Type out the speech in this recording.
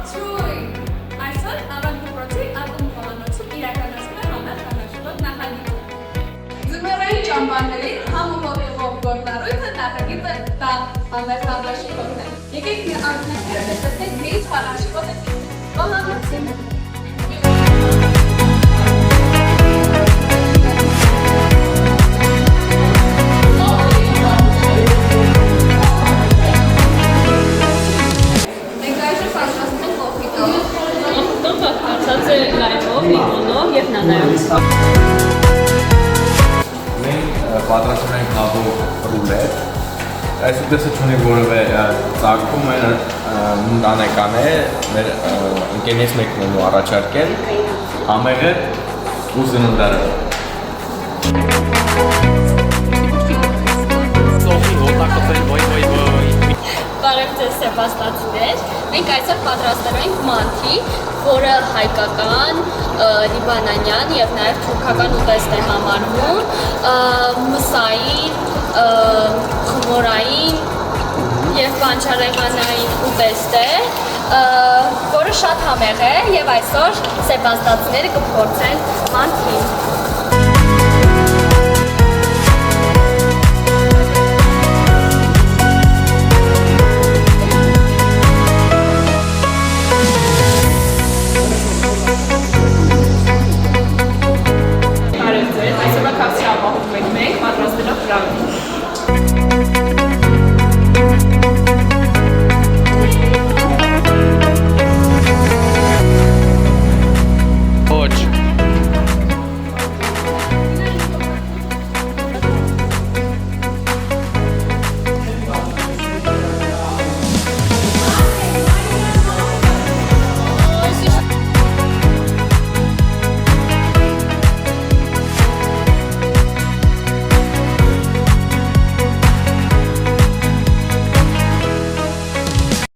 Ողջույն։ Այսօր ավագ դպրոցի ակումբ խոհանոցում իրականացվում է համեղ կանաչկոտ նախագիծը։ Ձմեռային ճամբարների համով եղող գործառույթը նախագիծը տա համեղ կանաչկոտն է։ Եկեք մի անձնագրեր տեսնենք մի կանաչկոտ է խոհանոցին։ Լիմոնով և նանայով։ Մենք պատրաստում ենք նավով ռուլետ։ Այս ուտեսը չունի որևէ ծագում են ընտանեկան է, մեր ընկերներից մեկն են ու առաջարկել, համեղ է ու զննդարը։ Բարև ձեզ սեպաստացիներ, մենք այսօր պատրաստելու ենք մանթի, որը հայկական, լիբանանյան և նաև թուրքական ուտեստ է համարվում, մսային, խմորային և բանջարեղենային ուտեստ է, որը շատ համեղ է և այսօր սեպաստացիները կփորձեն մանթին։